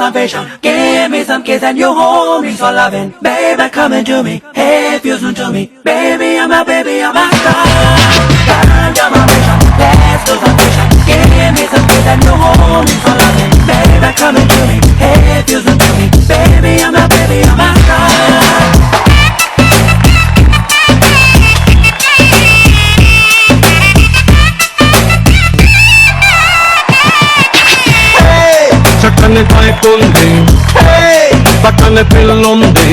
motivation. Give me some kiss and you hold me for loving. Baby, come and do me. Hey, if you listen to me. Baby, I'm a star. You're my vision. Let's do some vision. Give me some kiss and you hold me for loving. Baby, come and do me. Hey, if you listen to me. Baby, I'm a star. చక్కని పైకుంది పక్కన పిల్లుంది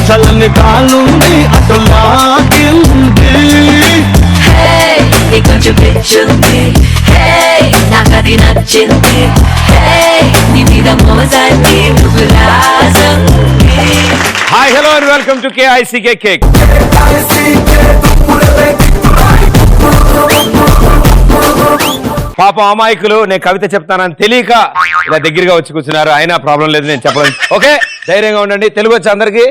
చల్లని కాలుంది అటు లాగింది కొంచెం పిచ్చుంది నాకది నచ్చింది నీ మీద మోజాన్ని నువ్వు రాజంది. Hi hello and welcome to KICK కేక్. పాపం అమాయకులు నేను కవిత చెప్తానని తెలియక ఇలా దగ్గరగా వచ్చి కూర్చున్నారు. అయినా ప్రాబ్లం లేదు, నేను చెప్పడం. ఓకే, ధైర్యంగా ఉండండి. తెలుగు వచ్చి అందరికి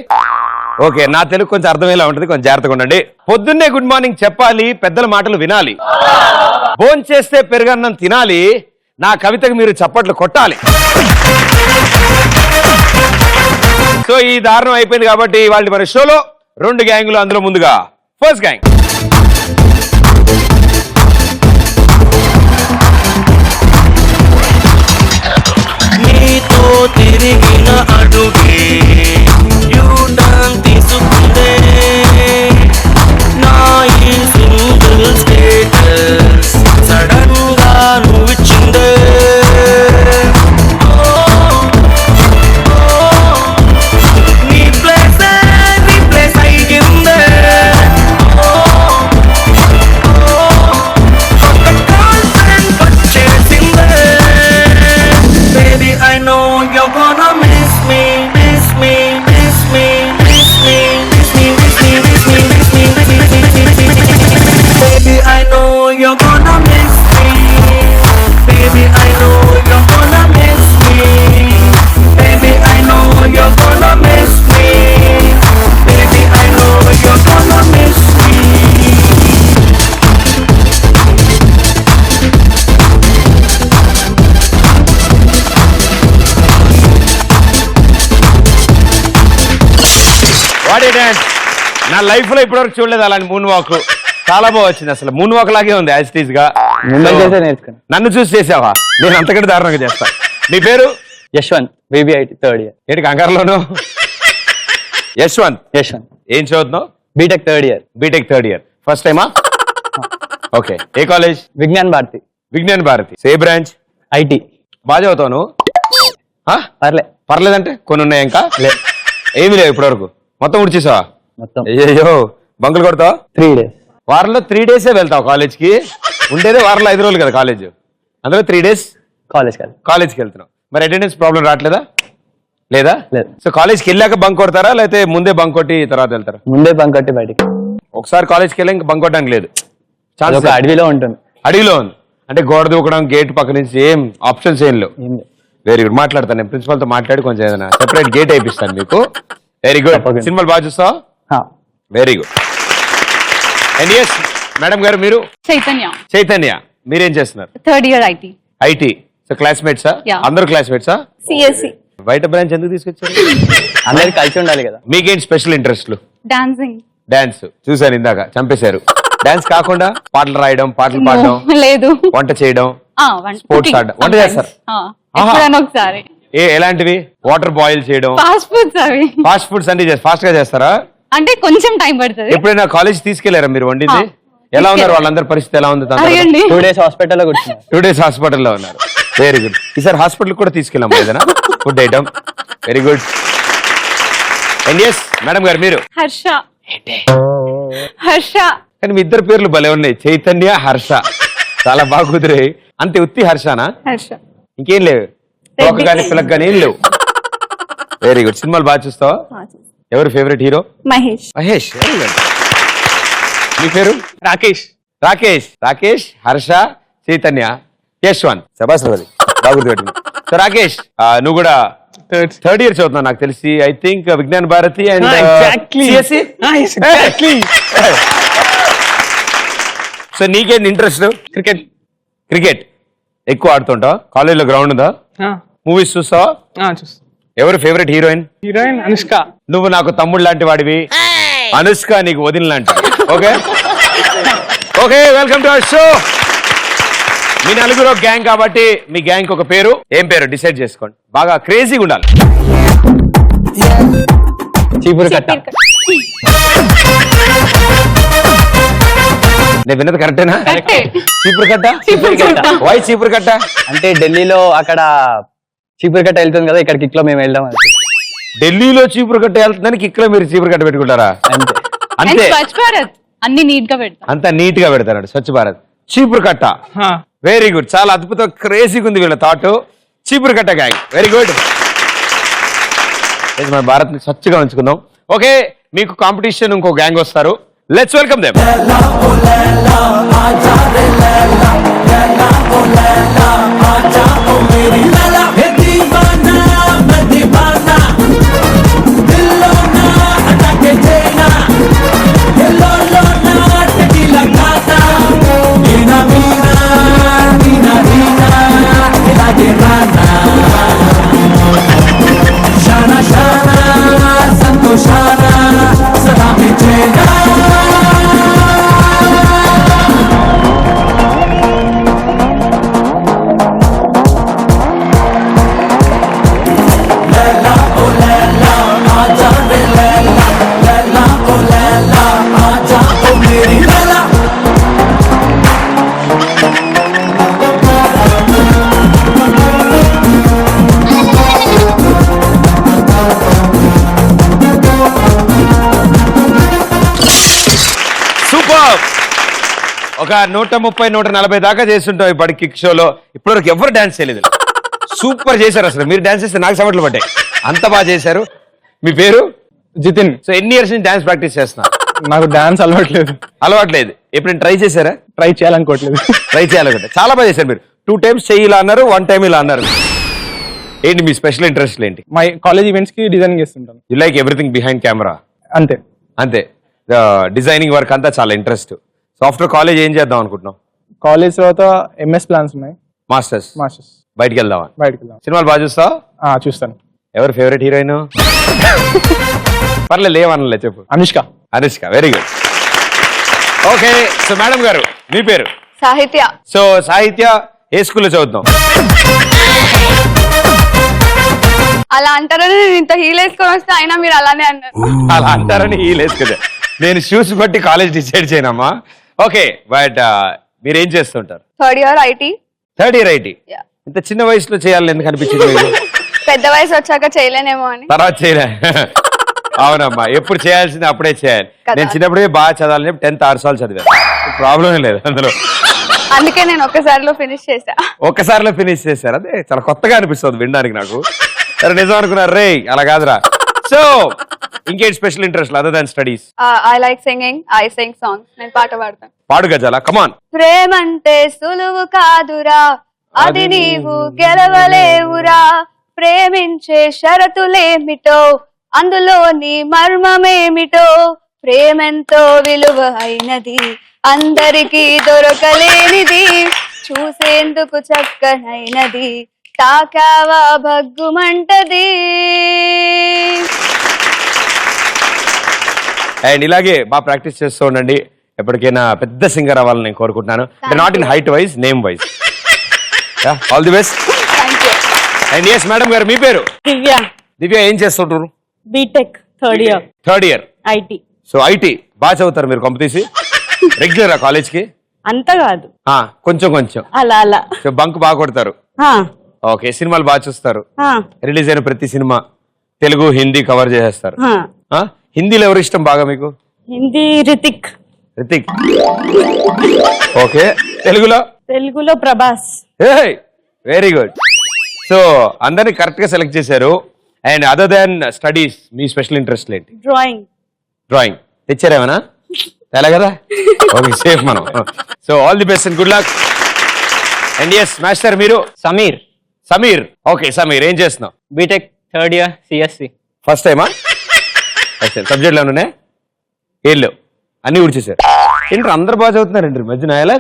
ఓకే. నా తెలుగు కొంచెం అర్థమయ్యేలా ఉంటుంది, కొంచెం జాగ్రత్తగా ఉండండి. పొద్దున్నే గుడ్ మార్నింగ్ చెప్పాలి, పెద్దల మాటలు వినాలి, భోంచేస్తే చేస్తే పెరుగన్నం తినాలి, నా కవితకు మీరు చప్పట్లు కొట్టాలి. సో ఈ దారుణం అయిపోయింది కాబట్టి వాళ్ళ మన షోలో 2 గ్యాంగులు. అందులో ముందుగా ఫస్ట్ గ్యాంగ్. నీతో తిరిగిన అడుగే యూటర్న్ తీసుకుందే నా ఈ సింగిల్ స్టేటస్ సడన్ గా నువ్విచ్చిందే నీ ప్లేస్ అయ్యిందే కాన్ఫిడెంట్ వచ్చేసిందే. Baby, I know you're gonna miss me, miss me, miss me, miss me, miss me, miss me, miss me, miss me, miss me, miss me, miss me. Baby, I know you're gonna miss me. Baby, I know you're gonna miss me. Baby, I know you're gonna miss me. Baby, I know you're gonna miss me. వాడే dance. నా life లో ఇప్పటివరకు చూడలేదు అలాంటి moon walk. చాలా బాగా వచ్చింది. అసలు మూన్ వాక్ లాగే ఉంది యాజ్ ఇట్ ఈస్ గా. నన్ను చూసి చేసావా? నేను అంతకంటే దారుణంగా చేస్తా. నీ పేరు? Yashwanth, BBIT third year. ఏంటి కంగారులోను? యశ్వంత్. ఏం చదువుతున్నావు? BTech third year. BTech third year. First టైమా? ఓకే. ఏ కాలేజ్? విజ్ఞాన్ భారతి. విజ్ఞాన్ భారతి. ఏ బ్రాంచ్? IT. బాగా చదువుతావు నువ్వు? పర్లేదంటే కొన్ని ఉన్నాయి ఇంకా? ఏమి లేవు ఇప్పటి వరకు. మొత్తం ఉడిచేసావా? మొత్తం. అయ్యో, బంకులు కొడతావు? 3 days. వారంలో 3 days వెళ్తావు కాలేజ్ కి? ఉండేదే వారంలో 5 రోజులు కదా కాలేజ్. అందులో 3 days కాలేజ్కి వెళ్తున్నావు. మరి అటెండెన్స్ ప్రాబ్లం రావట్లేదా? లేదా? సో కాలేజ్కి వెళ్ళాక బంక్ కొడతారా, లేకపోతే ముందే బంక్ కొట్టి తర్వాత వెళ్తారా? ముందే బంక్ కొట్టి బయటికి. ఒకసారి కాలేజ్కి వెళ్ళి ఇంకా బంక్ కొట్టడానికి లేదు. అడవిలో ఉంటుంది. అడవిలో ఉంది అంటే గోడ దూకడం, గేట్ పక్క నుంచి ఏం ఆప్షన్స్ ఏం లేవు. Very good. మాట్లాడతాను నేను ప్రిన్సిపల్ తో మాట్లాడి కొంచెం ఏదైనా సెపరేట్ గేట్ అయిపిస్తాను మీకు. Very good. సినిమాలు బాగా చూస్తావా? Very good. And yes madam గారు, మీరు? చైతన్య. మీరేం చేస్తున్నారు? Third year IT. సో క్లాస్మేట్సా? అందరూ క్లాస్మేట్సా? CSE. బయట బ్రాంచ్ ఎందుకు తీసుకొచ్చారు? అందరికి కలిసి ఉండాలి కదా. మీకేంటి స్పెషల్ ఇంట్రెస్ట్లు? డాన్సింగ్. డాన్స్ చూసారు ఇందాక, చంపేశారు. డాన్స్ కాకుండా పాటలు రాయడం, పాటలు పాడడం లేదు, వంట చేయడం, స్పోర్ట్స్ ఆడడం. వంట చేస్తారు? ఒకసారి. ఎలాంటివి? వాటర్ బాయిల్ చేయడం, ఫాస్ట్ ఫుడ్స్ అంటే ఫాస్ట్ గా చేస్తారా? అంటే కొంచెం టైం పడుతుంది. ఎప్పుడైనా కాలేజ్ తీసుకెళ్లారా మీరు వండింది? ఎలా ఉన్నారు వాళ్ళందరి పరిస్థితి? ఎలా ఉంది? 2 days హాస్పిటల్లో కూర్చున్నారు. 2 days హాస్పిటల్లో ఉన్నారు. Very good. ఈసారి హాస్పిటల్ కూడా తీసుకెళ్ళాము ఏదైనా food item. Very good. And yes madam గారు, మీరు? హర్ష. కానీ మీ ఇద్దరు పేర్లు భలే ఉన్నాయి, చైతన్య, హర్ష. చాలా బాగా కుదిరాయి. అంతే, ఉత్తి హర్షనా? ఇంకేం లేవు? ఒక కానీ పిల్లకి కానీ ఏం లేవు. Very good. సినిమాలు బాగా చూస్తావా? ఎవరు favourite hero? Mahesh. Very good. మీ పేరు? రాకేష్, హర్ష, చైతన్య, యశ్వంత్. శభాష్ రవి. బాగా గుర్తుపెట్టింది. సో రాకేష్, నువ్వు కూడా థర్డ్ ఇయర్ చదువుతున్నావు నాకు తెలిసి. I think Vignan Bharathi and CSE. So నీకేంటి ఇంట్రెస్ట్? క్రికెట్ ఎక్కువ ఆడుతుంటావు? కాలేజీలో గ్రౌండ్ ఉందా? మూవీస్ చూస్తావా? చూస్తాను. ఎవరు ఫేవరెట్ హీరోయిన్? హీరోయిన్ అనుష్క. నువ్వు నాకు తమ్ముడు లాంటి వాడివి, అనుష్క నీకు వదిన లాంటివి. Okay okay, welcome to our show. మీ నలుగురు గ్యాంగ్ కాబట్టి మీ గ్యాంగ్ ఒక పేరు, ఏం పేరు డిసైడ్ చేసుకోండి. బాగా క్రేజీగా ఉండాలి. చీపురు కట్ట. నేను విన్నది కరెక్టేనా? చీపురు కట్ట. వై చీపురు కట్ట? అంటే ఢిల్లీలో అక్కడ చీపురు కట్ట వెళ్తుంది కదా, ఇక్కడ కిక్ లో మేము వెళ్దాం అంటే. ఢిల్లీలో చీపురు కట్ట వెళ్తుందని కిక్లో మీరు చీపురు కట్ట పెట్టుకుంటారా? అంతే. అంతే, స్వచ్ఛ భారత్ అన్ని నీట్ గా పెడతాం. అంత నీట్ గా పెడతాడు స్వచ్ఛ భారత్. చీపురు కట్ట, వెరీ గుడ్. చాలా అద్భుతం, క్రేజీగా ఉంది వీళ్ళ థాట్. చీపురు కట్ట గ్యాంగ్, వెరీ గుడ్. మన భారత్ ని స్వచ్ఛగా ఉంచుకుందాం. ఓకే, మీకు కాంపిటీషన్ ఇంకో గ్యాంగ్ వస్తారు. Let's welcome them. ఒక 130-140 దాకా చేస్తుంటాం ఇప్పటి కిక్ షోలో. ఇప్పటివరకు ఎవరు డాన్స్ చేయలేదు. సూపర్ చేశారు అసలు. మీరు డాన్స్ చేస్తే నాకు సమట్లు పడ్డాయి, అంత బాగా చేశారు. మీ పేరు? జితిన్. సో ఎన్ని ఇయర్స్ నుంచి డాన్స్ ప్రాక్టీస్ చేస్తున్నా? నాకు డాన్స్ అలవాట్లేదు. అలవాట్లేదు. ఎప్పుడు ట్రై చేశారా? ట్రై చేయాలనుకోవట్లేదు. ట్రై చేయాలనుకుంటే చాలా బాగా చేశారు. మీరు 2 times చెయ్యి ఇలా అన్నారు, 1 time ఇలా అన్నారు. ఏంటి మీ స్పెషల్ ఇంట్రెస్ట్ ఏంటి? మై కాలేజ్ ఈవెంట్స్ కి డిజైనింగ్ చేస్తుంటాను. You like everything behind camera? అంతే. అంతే, డిజైనింగ్ వర్క్ అంతా చాలా ఇంట్రెస్ట్. సో ఆఫ్టర్ కాలేజ్ ఏం చేద్దాం అనుకుంటున్నాం? కాలేజ్ తర్వాత ఎంఎస్ ప్లాన్స్ ఉన్నాయి. మాస్టర్స్. బయటికి వెళ్దామా? బయటకు వెళ్దాం. సినిమాలు బాగా చూస్తావా? చూస్తాను. ఎవరు ఫేవరెట్ హీరోయిన్? పర్లేదు, ఏమనలే చెప్పు. Anushka. Anushka, very good. Okay, so madam గారు మీ పేరు? సాహిత్య. సో సాహిత్య ఏ స్కూల్లో చదువుతాం? అలా అంటారని నేను ఇంత హీల్ వేసుకొని వస్తే అయినా మీరు అలానే అన్నారు. అలా అంటారని హీల్ కదా. నేను షూస్ బట్టి కాలేజ్ డిసైడ్ చేయనమ్మా. ఓకే, బట్ మీరేం చేస్తుంటారు? Third year IT. Third year IT. ఇంత చిన్న వయసులో చేయాలని ఎందుకు అనిపించింది మీకు? పెద్ద వయసు వచ్చాక చేయలేనేమో అని. తర్వాత చేయలే. అవునమ్మా, ఎప్పుడు చేయాల్సింది అప్పుడే చేయాలి. నేను చిన్నప్పుడే బాగా చదవాలని చెప్పి 10th 6 సార్లు చదివాను. ప్రాబ్లమే లేదు అందులో. అందుకే నేను ఒక్కసారిలో ఫినిష్ చేసా. ఒక్కసారిలో ఫినిష్ చేశారు. అదే చాలా కొత్తగా అనిపిస్తుంది వినడానికి నాకు. సరే, నిజం అనుకున్నారు రే, అలా కాదురా. సో ఇంకేంటి special interest other than studies? I like singing. I sing songs. నేను పాట పాడతాను. పాడు గజాల, కమాన్. ప్రేమంటే సులువు కాదురా, అది నీవు గెలవలేవురా. ప్రేమించే షరతులేమిటో, అందులోని మర్మమేమిటో. ప్రేమెంతో విలువ అయినది, అందరికీ దొరకలేనిది. చూసేందుకు చక్కనైనది, తాకావా భగ్గుమంటది. అండ్ ఇలాగే బాగా ప్రాక్టీస్ చేస్తూ ఉండండి. ఎప్పటికైనా పెద్ద సింగర్ అవ్వాలని నేను కోరుకుంటున్నాను. Not in height wise, name wise. All the best. And yes madam గారు మీ పేరు? దివ్య. దివ్య, ఏం చేస్తుంటారు? B Tech third year. Third year IT. So IT బాగా చదువుతారు మీరు? కంపెనీసి రెగ్యులరా కాలేజ్ కి? అంత కాదు, కొంచెం కొంచెం అలా అలా. సో బంక్ బాగా కొడతారు. ఓకే, సినిమాలు బాగా చూస్తారు. రిలీజ్ అయిన ప్రతి సినిమా తెలుగు హిందీ కవర్ చేసేస్తారు. హిందీలో ఎవరు ఇష్టం బాగా మీకు? హిందీ రితిక్. రితిక్. ఓకే, తెలుగులో? తెలుగులో ప్రభాస్. Very good. సో అందరినీ కరెక్ట్ గా సెలెక్ట్ చేశారు. అండ్ అదర్ దాన్ స్టడీస్ మీ స్పెషల్ ఇంట్రెస్ట్ ఏంటి? డ్రాయింగ్. డ్రాయింగ్ తెచ్చారేమన్నా? తెలా కదా. ఓకే, సేఫ్ మనం. So all the best and good luck. And yes master మీరు? సమీర్. సమీర్. ఓకే సమీర్, ఏం చేస్తున్నావు? BTech third year CSE. First టైమా? సబ్జెక్ట్లు ఏమన్నా ఉన్నాయి? ఏళ్ళు అన్ని ఊడ్చేశారు. ఏంటి అందరు బాగా చదువుతున్నారండి మధ్యన? ఎలా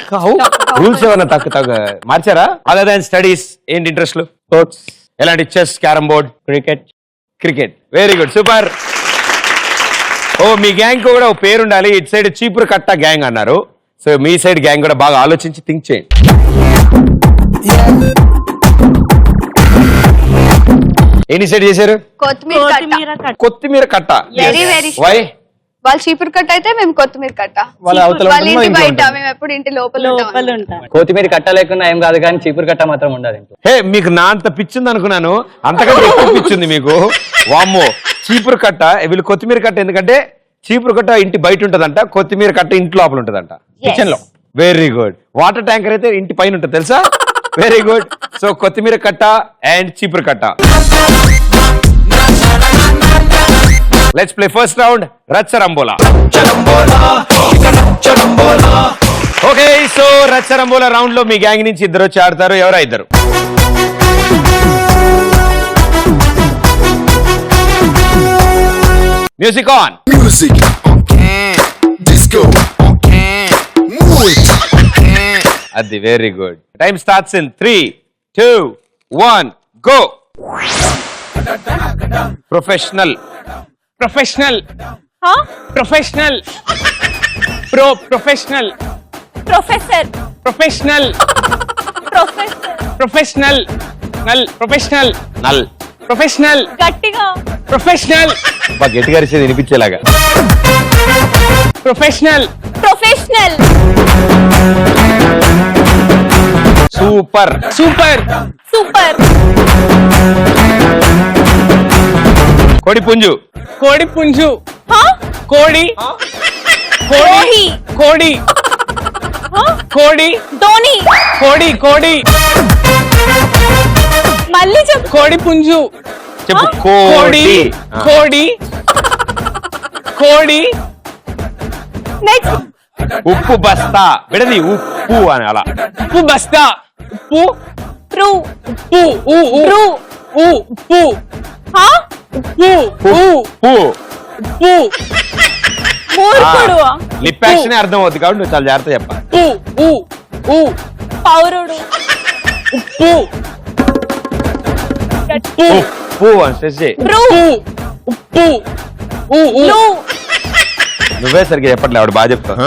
రూల్స్ ఏమన్నా తక్కువ మార్చారా? అదర్ దాన్ స్టడీస్ ఏంటి ఇంట్రెస్ట్లు? స్పోర్ట్స్. ఎలాంటి chess, carrom board, cricket. Cricket. Very good, super. ఓ మీ గ్యాంగ్ కూడా ఒక పేరు ఉండాలి. ఇటు సైడ్ చీపురు కట్ట గ్యాంగ్ అన్నారు. సో మీ సైడ్ గ్యాంగ్ కూడా బాగా ఆలోచించి థింక్ చేయండి. ఎన్ని సైడ్ చేశారు? కొత్తిమీర కొత్తిమీర కట్ట. కట్ట. కొత్తిమీర కట్ట. Very, very why? వాళ్ళు చీపురు కట్ట అయితే మేము కొత్తిమీర కట్ట. వాళ్ళ అవతల వాళ్ళ ఉంటుందో ఇంటి ఇంట్లో బయట, ఉంటుందో. మేము ఎప్పుడు ఇంటి లోపల లోపల ఉంటాం. ఉంటాం. కొత్తిమీర కట్ట లేకున్నా ఏం కాదు కానీ చీపురు కట్ట మాత్రం ఉండదు ఇంట్లో. హే మీకు నా అంత పిచ్చింది అనుకున్నాను, అంతకంటే ఎక్కువ పిచ్చింది మీకు. వామ్మో, చీపురు కట్ట. వీళ్ళు కొత్తిమీర కట్ట ఎందుకంటే చీపురు కట్ట ఇంటి బయట ఉంటదంట, కొత్తిమీర కట్ట ఇంటి లోపల ఉంటదంట, కిచెన్ లో. Very good. వాటర్ ట్యాంకర్ అయితే ఇంటి పైన ఉంటుంది తెలుసా? Very good. సో కొత్తిమీర కట్ట అండ్ చీపురు కట్ట. లెట్స్ ప్లే ఫస్ట్ రౌండ్ రచ్చరంబోలా. ఓకే, సో రచ్చరంబోలా రౌండ్ లో మీ గ్యాంగ్ నుంచి ఇద్దరు వచ్చి ఆడతారు. ఎవరా ఇద్దరు? Music on. Music on can, disco on can, move it on can. అది very good. Time starts in 3, 2, 1 go. Professional. Professional. Huh? Professional. Professional. Professor. Professional. Professor. Professional. నల్. ప్రొఫెషనల్. నల్. ప్రొఫెషనల్. గట్టిగా. ప్రొఫెషనల్. బాగా గట్టిగా అరిచేది వినిపించేలాగా. Professional. Professional. Super. Super. Super. కోడి పుంజు. కోడి పుంజు. Huh? కోడి. కోహి. కోడి. Huh? కోడి. ధోని. కోడి. కోడి. మళ్ళీ చెప్పు. కోడి పుంజు. చెప్పు. కోడి. కోడి. కోడి. కోడి. నెక్స్ట్. ఉప్పు బస్తా. విడది ఉప్పు అని అలా. ఉప్పు బస్తా. ఉప్పు. ట్రూ. ఉప్పు. ట్రూ. ఉప్పు. Huh? ఉప్పు. ఉప్పు. ఉప్పు. మూర్ఖుడు. లిప్ యాక్షన్ అర్థం అవుతుంది కాబట్టి నువ్వు చాలా జాగ్రత్త చెప్పాలి. ఉప్పు. పౌరుడు. ఉప్పు. ఉప్పు. ఉప్పు అని స్ట్రెస్ చేయి. ట్రూ. ఉప్పు. బ్లూ. నువ్వే సరిగ్గా చెప్పట్లే, ఆవిడ బాగా చెప్తావు.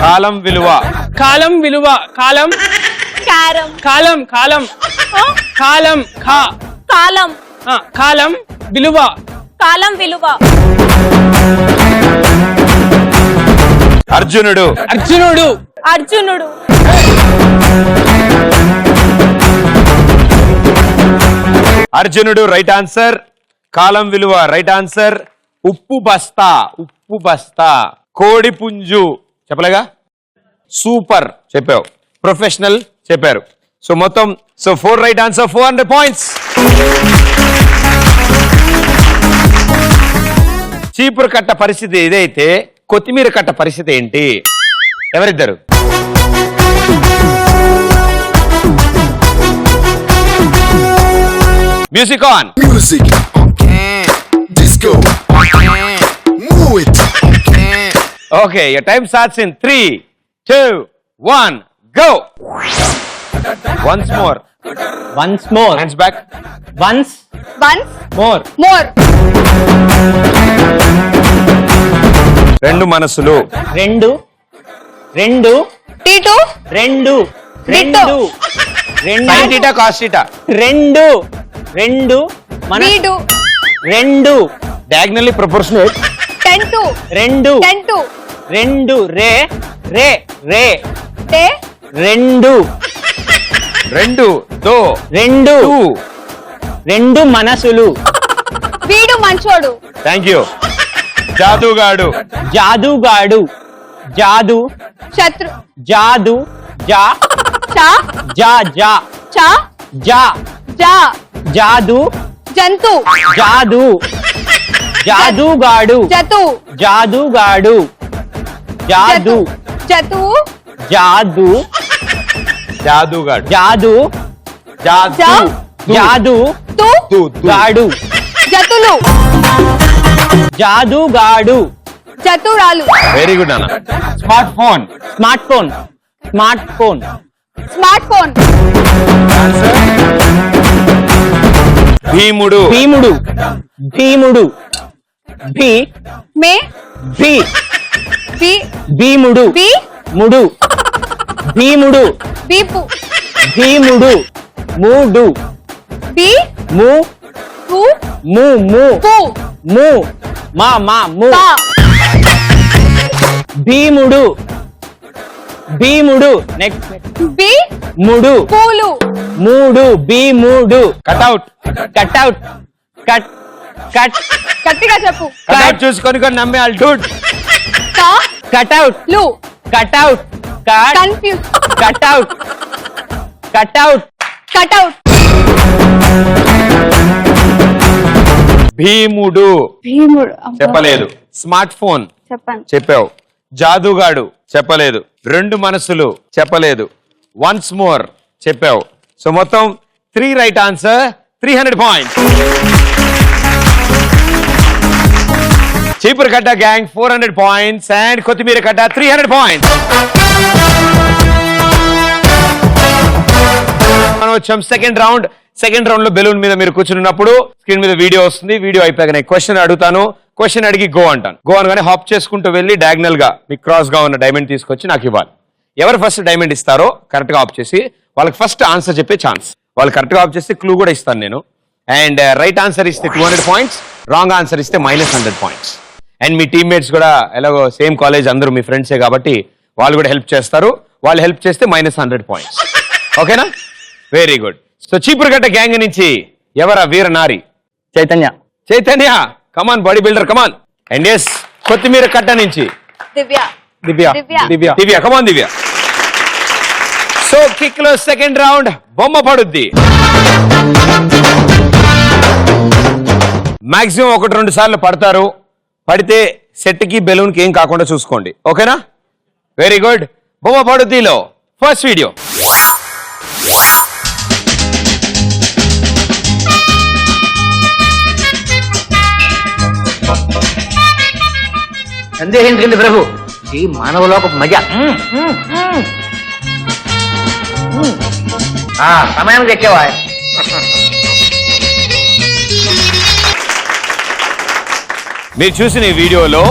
కాలం విలువ. కాలం విలువ. కాలం. క్యారం. కాలం. కాలం. Huh? కాలం. కాలం. కాలం విలువ. కాలం విలువ. అర్జునుడు. అర్జునుడు. అర్జునుడు. అర్జునుడు రైట్ ఆన్సర్. కాలం విలువ రైట్ ఆన్సర్. ఉప్పు బస్తా. ఉప్పు బస్తా. కోడి పుంజు చెప్పలేగా. సూపర్ చెప్పావు. ప్రొఫెషనల్ చెప్పారు. సో మొత్తం 4 రైట్ ఆన్సర్, 400 పాయింట్స్. చీపురు కట్ట పరిస్థితి ఇదైతే కొత్తిమీర కట్ట పరిస్థితి ఏంటి? ఎవరిద్దరు? Music on. Music on can, disco on can, move it on can. Okay, your time starts in 3, 2, 1 go. Once more. Once more. Hands back. Once once more. More. రెండు మనసులు. రెండు. రెండు. టీటు. రెండు. Ditto. రెండు. రెండు. Sin theta, cos theta. రెండు. రెండు. మన వీడు. రెండు. Diagonally proportionate. 10 రెండు. 10 రెండు. రే. రే. రే. టే. రెండు. రెండు. దో. రెండు. టూ. రెండు మనసులు. వీడు మంచోడు. Thank you. జాదుగాడు. జాదుగాడు. జాదు. శత్రు. జాదు. జా. చా. జా. జా. చా. జా. జా. జాదు. జంతు. జాదు. జాదుగాడు. జతు. జాదుగాడు. జాదు. జతు. జాదు. జాదుగాడు. జాదు. జాదు. జా. జాదు. తు. దు. గాడు. జతులు. జాదుగాడు. జతురాలు. వెరీ గుడ్ అన్న. Smart phone. Smart phone. Smart phone. Smart phone. భీముడు. భీముడు భీముడు భీ మే భీ బి భీముడు బి ముడు భీముడు బీపు భీముడు మూడు బి ము పు ము ము పు ము మా ము పా భీముడు భీముడు నెక్స్ట్ బి ముడు పూలు మూడు భీముడు కట్అవుట్. కట్అవుట్ కట్ కట్ గట్టిగా చెప్పు కట్అవుట్ చూసుకొని కొన్ని నమ్మేయాలి డూడ్. కా కట్అవుట్ లు cutout cut confuse cutout cutout cutout భీముడు భీముడు అబ్బా. చెప్పలేదు. స్మార్ట్ ఫోన్ చెప్పండి చెప్పావు. జాదుగాడు చెప్పలేదు. రెండు మనసులు చెప్పలేదు. వన్స్ మోర్ చెప్పావు. సో మొత్తం 3 రైట్ ఆన్సర్, 300 పాయింట్స్. చీపురు కట్ట గ్యాంగ్ 400 పాయింట్స్ అండ్ కొత్తిమీర కట్ట 300 పాయింట్స్. మనం వచ్చాం సెకండ్ రౌండ్. సెకండ్ రౌండ్ లో బెలూన్ మీద మీరు కూర్చున్నప్పుడు స్క్రీన్ మీద వీడియో వస్తుంది. వీడియో అయిపోయాక నేను క్వశ్చన్ అడుగుతాను. క్వశ్చన్ అడిగి గో అంటాను. గో అనగానే హాప్ చేసుకుంటూ వెళ్ళి డయాగ్నల్ గా మీకు క్రాస్ గా ఉన్న డైమండ్ తీసుకొచ్చి నాకు ఇవ్వాలి. ఎవరు ఫస్ట్ డైమండ్ ఇస్తారో కరెక్ట్ గా ఆప్ చేసి వాళ్ళకి ఫస్ట్ ఆన్సర్ చెప్పే ఛాన్స్. వాళ్ళు కరెక్ట్ గా ఆప్ చేస్తే క్లూ కూడా ఇస్తాను నేను. అండ్ రైట్ ఆన్సర్ ఇస్తే 200 పాయింట్స్, రాంగ్ ఆన్సర్ ఇస్తే -100 పాయింట్స్. అండ్ మీ టీమ్మేట్స్ కూడా ఎలాగో సేమ్ కాలేజ్, అందరూ మీ ఫ్రెండ్సే కాబట్టి వాళ్ళు కూడా హెల్ప్ చేస్తారు. వాళ్ళు హెల్ప్ చేస్తే -100 పాయింట్స్. ఓకేనా? Very good. సో చీపురుగడ్డ గ్యాంగ్ నుంచి ఎవరా వీర నారి? Chaitanya Chaitanya, come on body builder, come on. And yes కొత్తిమీర కట్ట నుంచి Divya Divya. Divya. Divya Divya, come on Divya. So kick లో సెకండ్ రౌండ్ బొమ్మ పడుద్ది. మాక్సిమం 1-2 సార్లు పడతారు. పడితే సెట్ కి బెలూన్ కి ఏం కాకుండా చూసుకోండి. ఓకేనా? Very good. బొమ్మ పడుద్దిలో ఫస్ట్ వీడియో. సందేహించండి ప్రభు, ఈ మానవలోక మజ. సమయానికి ఎక్కేవా? మీరు చూసిన ఈ వీడియోలో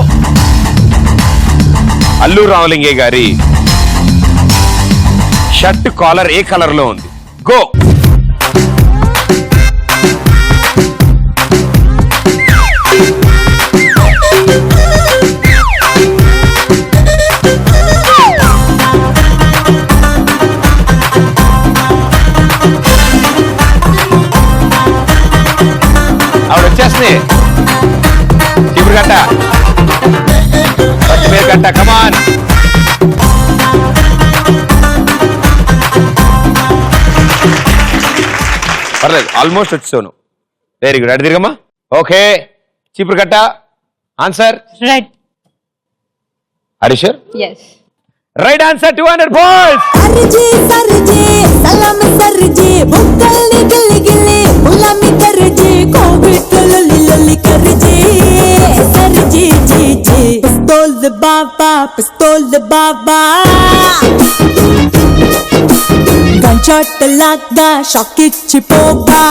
అల్లు రామలింగే గారి షర్ట్ కాలర్ ఏ కలర్ లో ఉంది? గో. ఆవిడ వచ్చేస్తుంది. చీపురు కట్ట, కొత్తిమీర కట్ట, కమాన్. పర్లేదు, ఆల్మోస్ట్ వచ్చాను. Very good. అటు తిరగమ్మా. ఓకే, చీపురు కట్ట answer red. Harish yes right answer, 200 points. सरजी सरजी सलाम सरजी बुक्कल्ली गिल्ली गिल्ली गुलामी करजी कोविड लल्ली लल्ली करजी सरजी जी जी पिस्तौल बाबा गनशॉट लागा షాక్ ఇచ్చిపోగా.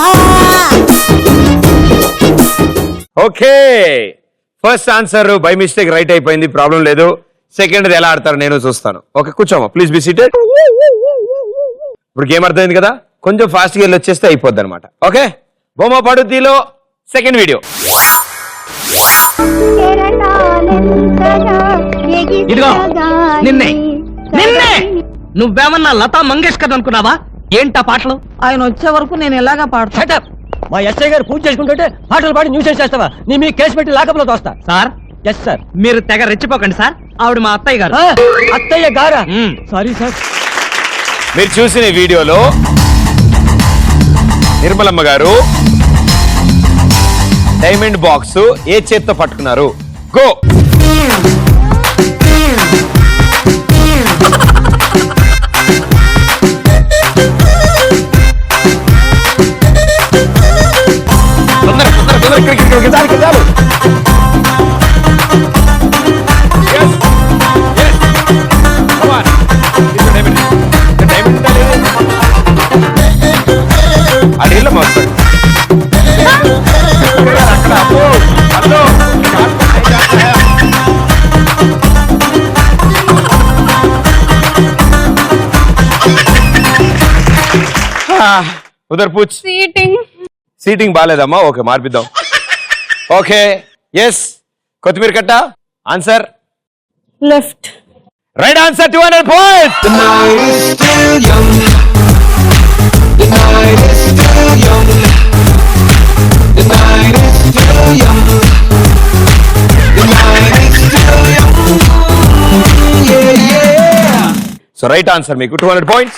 Okay, first answer by mistake right అయిపోయింది. ప్రాబ్లం లేదు. సెకండ్ ఎలా ఆడతారు నేను చూస్తాను. ఓకే, కూర్చోమా ప్లీజ్, బి సీటెడ్. ఇప్పుడు గేమ్ అర్థమైంది కదా, కొంచెం ఫాస్ట్ గా వెళ్ళి వచ్చేస్తే అయిపోద్ది అనమాట. ఓకే, బొమ్మ పడుద్దిలో సెకండ్ వీడియో. ఇదిగో నిన్నే నిన్నే నువ్వేమన్నా లతా మంగేష్కర్ అనుకున్నావా? ఏంటా పాటలు? ఆయన వచ్చే వరకు నేను ఎలాగా పాడతా? మా ఎస్ఐ గారు పూజ చేసుకుంటుంటే పాటలు పాడి న్యూసెన్స్ చేస్తావా? నీ మీ కేసు పెట్టి లాకప్లో తోస్తా. Sir, yes sir. మీరు తెగ రెచ్చిపోకండి సార్, ఆవిడ మా అత్తయ్య గారు. అత్తయ్య గారా? Sorry sir. మీరు చూసిన ఈ వీడియోలో నిర్మలమ్మ గారు డైమండ్ బాక్స్ ఏ చేత్తో పట్టుకున్నారు? గో. చాలు. Yes. Yes. Come on. It's a diamond. The diamond. అడిగిలో వస్తాడు. ఉదర్ పూచ్. సీటింగ్ బాగాలేదమ్మా. ఓకే, మార్పిద్దాం. Okay, yes. కొత్తిమీర కట్ట. Answer left. Right answer. 200 points. The night is still young. The night is still young. The night is still young. The night is still young. Yeah, yeah. So right answer మీకు 200 points.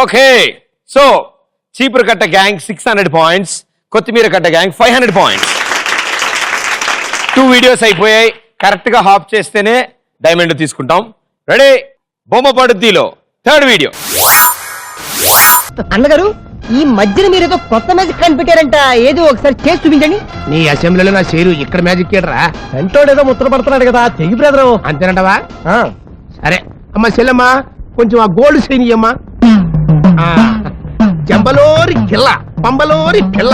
Okay, so చీపురు కట్ట gang 600 points, కొత్తిమీర కట్ట gang 500 points. 2 videos అయిపోయాయి. Correct గా hop చేస్తేనే diamond తీసుకుంటాం. Ready? బొమ్మ పడుద్దిలో 3rd వీడియో. అన్నగారు, ఈ మధ్యన మీరు ఏదో కొత్త మ్యాజిక్ కనిపెట్టారంట, ఏదో ఒకసారి చేసి చూపించండి. నీ అసెంబ్లీలో నా షేరు ఇక్కడ మ్యాజిక్ రా. వెంటోడు ఏదో ముద్ర పడుతున్నాడు కదా, తెగి బ్రదరు. అంతేనంటవా? సరే అమ్మా చెల్లమ్మా, కొంచెం ఆ గోల్డ్ సైన్ అమ్మా. జంబలోరి కిల్ల, పంబలోరి పిల్ల.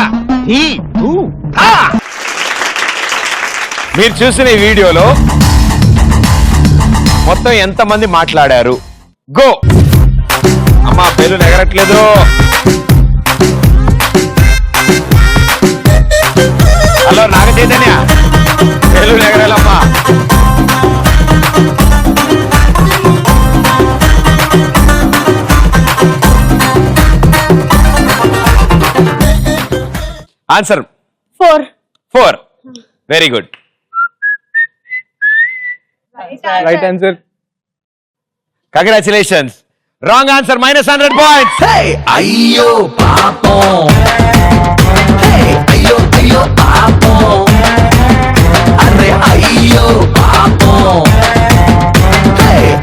మీరు చూసిన ఈ వీడియోలో మొత్తం ఎంతమంది మాట్లాడారు? గో. అమ్మా పేరు ఎగరట్లేదు. హలో నాగ చైతన్య, పేరు ఎగరాలమ్మా. Answer 4. Very good. Right answer. Congratulations. Wrong answer. -100 points. అయ్యో పాపం, అయ్యో అయ్యో పాపం, అరే అయ్యో పాపం,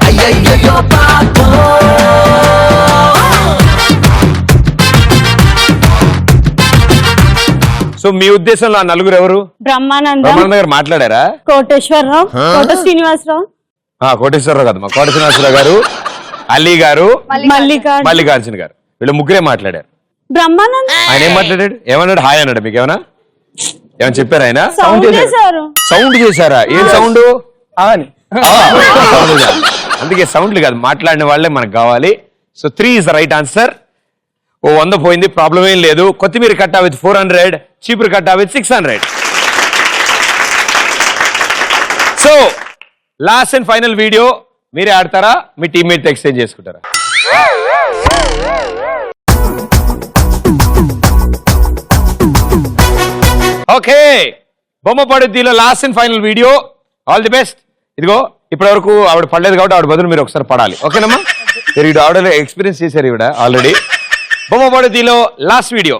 అయ్యయ్యో పాపం. సో మీ ఉద్దేశంలో ఆ నలుగురు ఎవరు? బ్రహ్మానందం గారు మాట్లాడారా? కోటేశ్వరరావు, కోట శ్రీనివాసరావు, కోటేశ్వరరావు కాదు, మా కోట శ్రీనివాసరావు గారు, అలీ గారు, మల్లికార్జున గారు, వీళ్ళు ముగ్గురే మాట్లాడారు. బ్రహ్మానందం ఆయన ఏం మాట్లాడాడు? ఏమన్నాడు? హాయ్ అన్నాడు. మీకు ఏమన్నా చెప్పారు? ఆయన సౌండ్ చేశారా? ఏం సౌండ్? అందుకే సౌండ్లు కాదు, మాట్లాడిన వాళ్ళే మనకు కావాలి. So 3 is the right answer. 100 పోయింది, ప్రాబ్లం ఏం లేదు. కొత్తిమీర కట్ట విత్ 400, చీపురు కట్ట with 600. So last and final video మీరే ఆడతారా, మీ టీమ్మేట్ ఎక్స్చేంజ్ చేసుకుంటారా? ఓకే, బొమ్మ పడుద్దిలో last and final video. All the best. ఇదిగో ఇప్పటి వరకు ఆవిడ పడలేదు కాబట్టి ఆవిడ బదులు మీరు ఒకసారి పడాలి. ఓకేనమ్మా? మీరు ఆవిడ ఎక్స్పీరియన్స్ చేశారు ఈవిడ ఆల్రెడీ. బొమ్మ పడుద్దిలో లాస్ట్ వీడియో.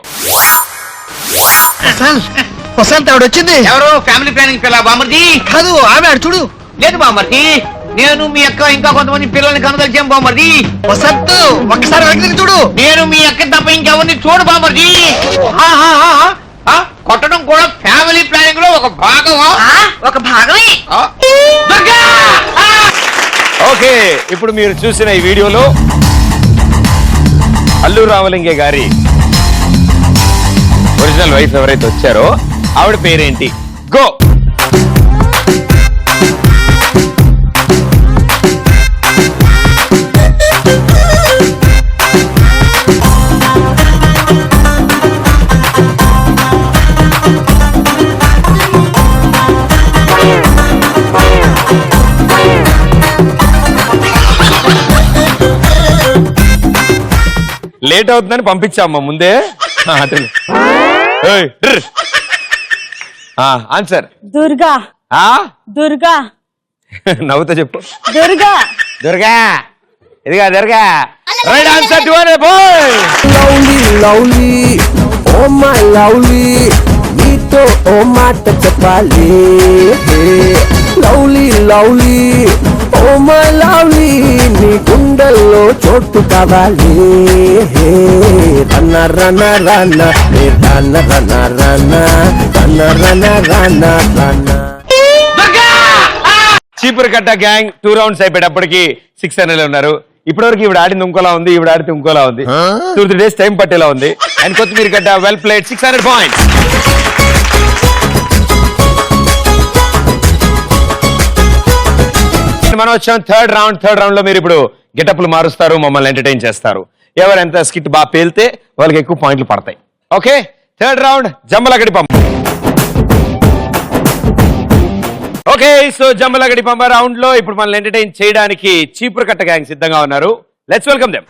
వసంత్ ఆవిడ వచ్చింది. ఎవరు? ఫ్యామిలీ ప్లానింగ్ పిల్ల బామర్ది కాదు, ఆమె ఆడు చూడు. లేదు బామర్ది, నేను మీ అక్క ఇంకా కొంతమంది పిల్లల్ని కనుగొల్చాం బామర్ది. వసంత్ ఒక్కసారి వెనక్కి చూడు. నేను మీ అక్క తప్ప ఇంకెవరిని చూడు బామర్ది. కొట్టడం కూడా ఫ్యామిలీ ప్లానింగ్ లో ఒక భాగమే. ఓకే, ఇప్పుడు మీరు చూసిన ఈ వీడియోలో అల్లు రామలింగే గారి ఒరిజినల్ వైఫ్ ఎవరైతే వచ్చారో ఆవిడ పేరేంటి? గో. లేట్ అవుతుందని పంపించామ్మా ముందే. ఆన్సర్ దుర్గా. దుర్గా. నవ్వుతా చెప్పు. దుర్గా. దుర్గా. ఇదిగా Durga. Right answer. 200 points. Lovely lovely oh my lovely, నీతో ఓ మాట చెప్పాలి. Lovely lovely oh my lovely, నీ గుండెల్లో చోటు కావాలి. రన్న రన్న రన్న రన్న రన్న రన్న రన్న రన్న రన్న రన్న. చీపురు కట్ట గ్యాంగ్ 2 rounds అయిపోయేటప్పటికి 600 ఉన్నారు. ఇప్పటివరకు ఈవిడ ఆడింది ఇంకోలా ఉంది, ఈవిడ ఆడితే ఇంకోలా ఉంది. 2-3 days టైం పట్టేలా ఉంది. అండ్ కొత్తిమీర కట్ట వెల్ ప్లేడ్ 600 points. మనం వచ్చాం థర్డ్ రౌండ్ లో మీరు ఇప్పుడు గెటప్లు మారుస్తారు, మమ్మల్ని ఎంటర్టైన్ చేస్తారు. ఎవరు ఎంత స్కిట్ బాగా పేలితే వాళ్ళకి ఎక్కువ పాయింట్లు పడతాయి. ఓకే, థర్డ్ రౌండ్ జంబలగడి పంప. ఓకే, సో జంబలగడి పంప రౌండ్ లో ఇప్పుడు మనల్ని ఎంటర్టైన్ చేయడానికి చీపురు కట్ట గ్యాంగ్ సిద్ధంగా ఉన్నారు. Let's welcome them.